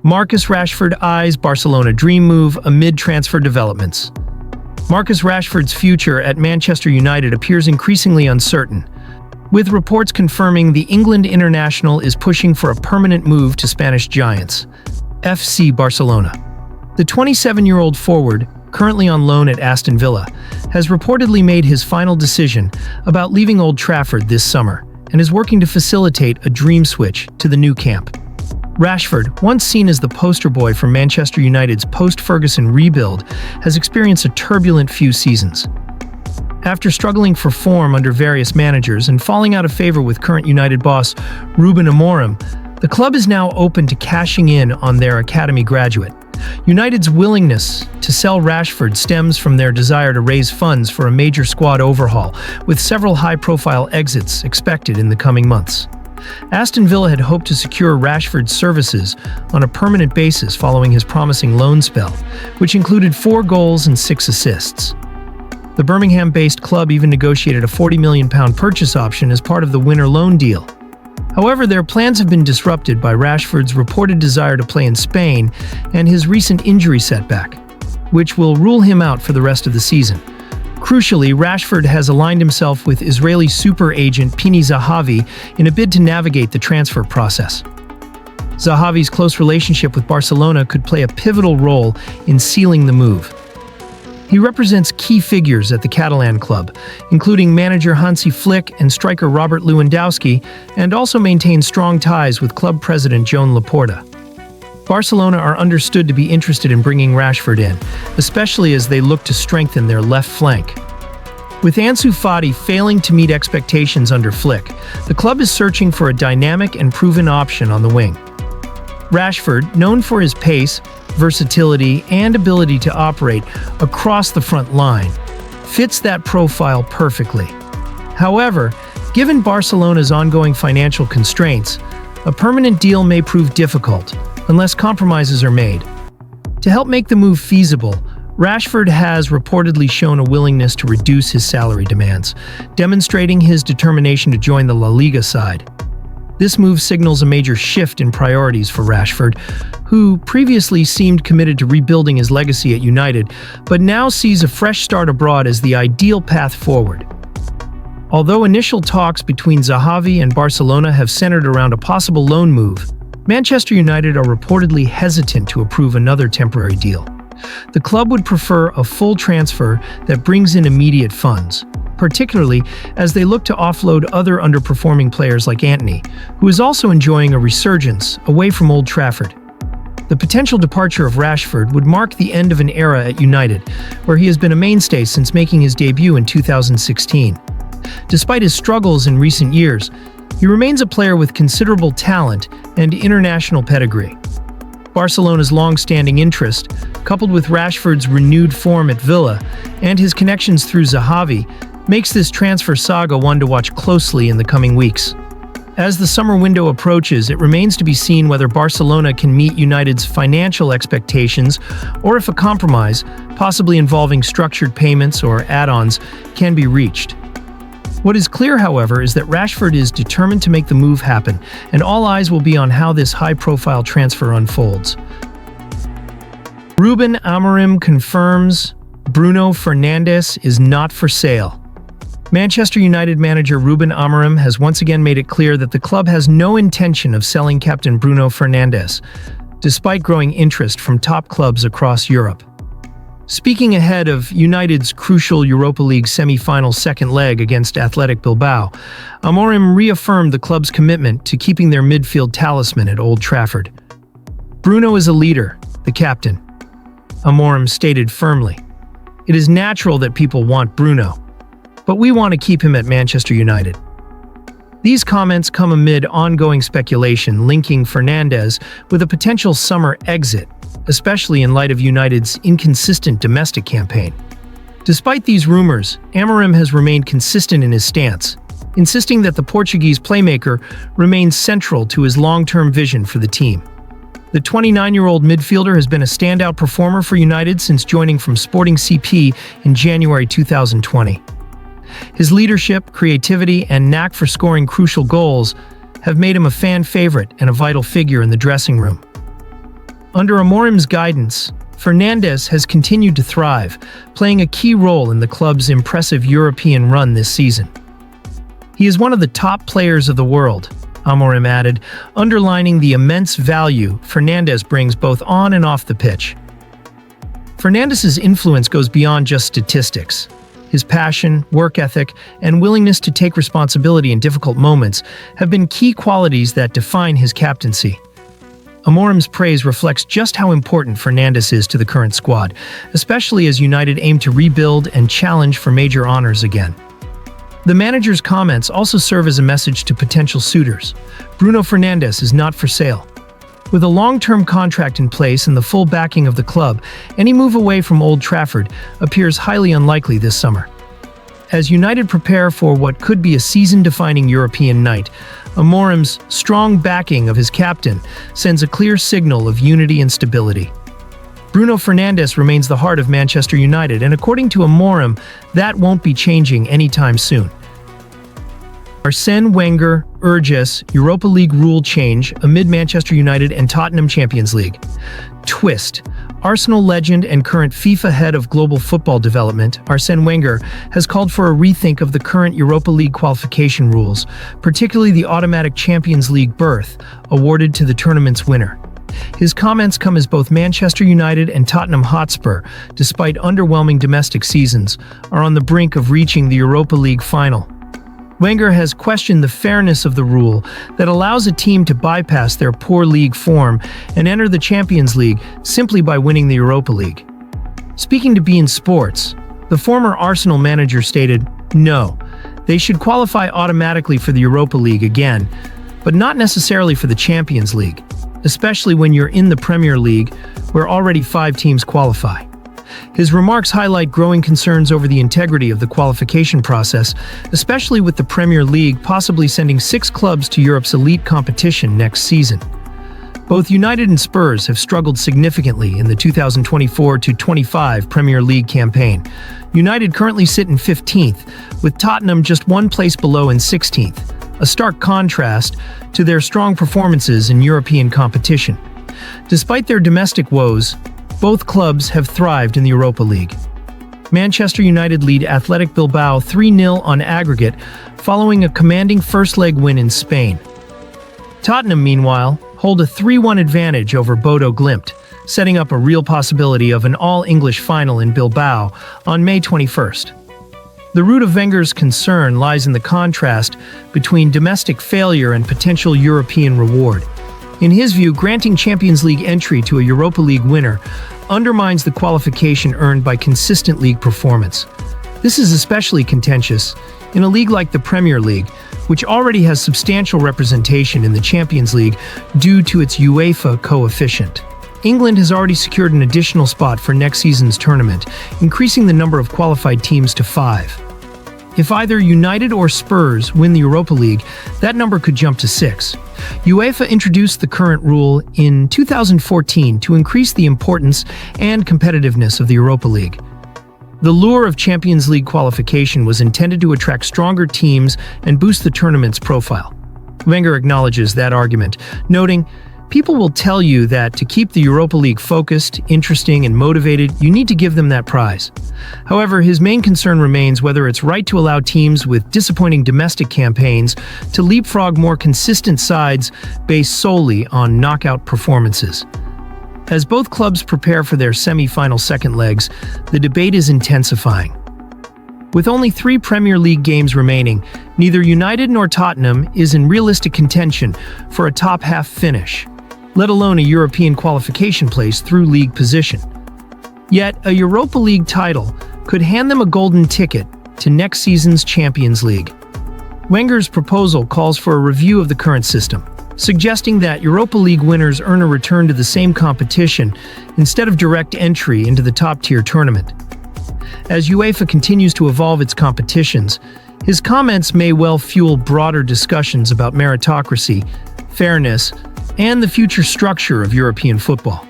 Marcus Rashford eyes Barcelona dream move amid transfer developments. Marcus Rashford's future at Manchester United appears increasingly uncertain, with reports confirming the England international is pushing for a permanent move to Spanish giants, FC Barcelona. The 27-year-old forward, currently on loan at Aston Villa, has reportedly made his final decision about leaving Old Trafford this summer and is working to facilitate a dream switch to the new camp. Rashford, once seen as the poster boy for Manchester United's post-Ferguson rebuild, has experienced a turbulent few seasons. After struggling for form under various managers and falling out of favor with current United boss Ruben Amorim, the club is now open to cashing in on their academy graduate. United's willingness to sell Rashford stems from their desire to raise funds for a major squad overhaul, with several high-profile exits expected in the coming months. Aston Villa had hoped to secure Rashford's services on a permanent basis following his promising loan spell, which included 4 goals and 6 assists. The Birmingham-based club even negotiated a £40 million purchase option as part of the winter loan deal. However, their plans have been disrupted by Rashford's reported desire to play in Spain and his recent injury setback, which will rule him out for the rest of the season. Crucially, Rashford has aligned himself with Israeli super agent Pini Zahavi in a bid to navigate the transfer process. Zahavi's close relationship with Barcelona could play a pivotal role in sealing the move. He represents key figures at the Catalan club, including manager Hansi Flick and striker Robert Lewandowski, and also maintains strong ties with club president Joan Laporta. Barcelona are understood to be interested in bringing Rashford in, especially as they look to strengthen their left flank. With Ansu Fati failing to meet expectations under Flick, the club is searching for a dynamic and proven option on the wing. Rashford, known for his pace, versatility, and ability to operate across the front line, fits that profile perfectly. However, given Barcelona's ongoing financial constraints, a permanent deal may prove difficult unless compromises are made. To help make the move feasible, Rashford has reportedly shown a willingness to reduce his salary demands, demonstrating his determination to join the La Liga side. This move signals a major shift in priorities for Rashford, who previously seemed committed to rebuilding his legacy at United, but now sees a fresh start abroad as the ideal path forward. Although initial talks between Zahavi and Barcelona have centered around a possible loan move, Manchester United are reportedly hesitant to approve another temporary deal. The club would prefer a full transfer that brings in immediate funds, particularly as they look to offload other underperforming players like Antony, who is also enjoying a resurgence away from Old Trafford. The potential departure of Rashford would mark the end of an era at United, where he has been a mainstay since making his debut in 2016. Despite his struggles in recent years, he remains a player with considerable talent and international pedigree. Barcelona's long-standing interest, coupled with Rashford's renewed form at Villa and his connections through Zahavi, makes this transfer saga one to watch closely in the coming weeks. As the summer window approaches, it remains to be seen whether Barcelona can meet United's financial expectations or if a compromise, possibly involving structured payments or add-ons, can be reached. What is clear, however, is that Rashford is determined to make the move happen, and all eyes will be on how this high-profile transfer unfolds. Ruben Amorim confirms Bruno Fernandes is not for sale. Manchester United manager Ruben Amorim has once again made it clear that the club has no intention of selling captain Bruno Fernandes, despite growing interest from top clubs across Europe. Speaking ahead of United's crucial Europa League semi-final second leg against Athletic Bilbao, Amorim reaffirmed the club's commitment to keeping their midfield talisman at Old Trafford. "Bruno is a leader, the captain," Amorim stated firmly. "It is natural that people want Bruno, but we want to keep him at Manchester United." These comments come amid ongoing speculation linking Fernandes with a potential summer exit, especially in light of United's inconsistent domestic campaign. Despite these rumors, Amorim has remained consistent in his stance, insisting that the Portuguese playmaker remains central to his long-term vision for the team. The 29-year-old midfielder has been a standout performer for United since joining from Sporting CP in January 2020. His leadership, creativity, and knack for scoring crucial goals have made him a fan favorite and a vital figure in the dressing room. Under Amorim's guidance, Fernandes has continued to thrive, playing a key role in the club's impressive European run this season. He is one of the top players of the world, Amorim added, underlining the immense value Fernandes brings both on and off the pitch. Fernandes' influence goes beyond just statistics. His passion, work ethic, and willingness to take responsibility in difficult moments have been key qualities that define his captaincy. Amorim's praise reflects just how important Fernandes is to the current squad, especially as United aim to rebuild and challenge for major honors again. The manager's comments also serve as a message to potential suitors. Bruno Fernandes is not for sale. With a long-term contract in place and the full backing of the club, any move away from Old Trafford appears highly unlikely this summer. As United prepare for what could be a season-defining European night, Amorim's strong backing of his captain sends a clear signal of unity and stability. Bruno Fernandes remains the heart of Manchester United, and according to Amorim, that won't be changing anytime soon. Arsene Wenger urges Europa League rule change amid Manchester United and Tottenham Champions League. Twist. Arsenal legend and current FIFA head of global football development, Arsene Wenger, has called for a rethink of the current Europa League qualification rules, particularly the automatic Champions League berth awarded to the tournament's winner. His comments come as both Manchester United and Tottenham Hotspur, despite underwhelming domestic seasons, are on the brink of reaching the Europa League final. Wenger has questioned the fairness of the rule that allows a team to bypass their poor league form and enter the Champions League simply by winning the Europa League. Speaking to beIN Sports, the former Arsenal manager stated, "No, they should qualify automatically for the Europa League again, but not necessarily for the Champions League, especially when you're in the Premier League, where already 5 teams qualify." His remarks highlight growing concerns over the integrity of the qualification process, especially with the Premier League possibly sending 6 clubs to Europe's elite competition next season. Both United and Spurs have struggled significantly in the 2024-25 Premier League campaign. United currently sit in 15th, with Tottenham just 1 place below in 16th, a stark contrast to their strong performances in European competition. Despite their domestic woes, both clubs have thrived in the Europa League. Manchester United lead Athletic Bilbao 3-0 on aggregate following a commanding first-leg win in Spain. Tottenham, meanwhile, hold a 3-1 advantage over Bodo Glimt, setting up a real possibility of an all-English final in Bilbao on May 21st. The root of Wenger's concern lies in the contrast between domestic failure and potential European reward. In his view, granting Champions League entry to a Europa League winner undermines the qualification earned by consistent league performance. This is especially contentious in a league like the Premier League, which already has substantial representation in the Champions League due to its UEFA coefficient. England has already secured an additional spot for next season's tournament, increasing the number of qualified teams to 5. If either United or Spurs win the Europa League, that number could jump to 6. UEFA introduced the current rule in 2014 to increase the importance and competitiveness of the Europa League. The lure of Champions League qualification was intended to attract stronger teams and boost the tournament's profile. Wenger acknowledges that argument, noting, "People will tell you that to keep the Europa League focused, interesting, and motivated, you need to give them that prize." However, his main concern remains whether it's right to allow teams with disappointing domestic campaigns to leapfrog more consistent sides based solely on knockout performances. As both clubs prepare for their semi-final second legs, the debate is intensifying. With only 3 Premier League games remaining, neither United nor Tottenham is in realistic contention for a top-half finish, let alone a European qualification place through league position. Yet, a Europa League title could hand them a golden ticket to next season's Champions League. Wenger's proposal calls for a review of the current system, suggesting that Europa League winners earn a return to the same competition instead of direct entry into the top-tier tournament. As UEFA continues to evolve its competitions, his comments may well fuel broader discussions about meritocracy, fairness, and the future structure of European football.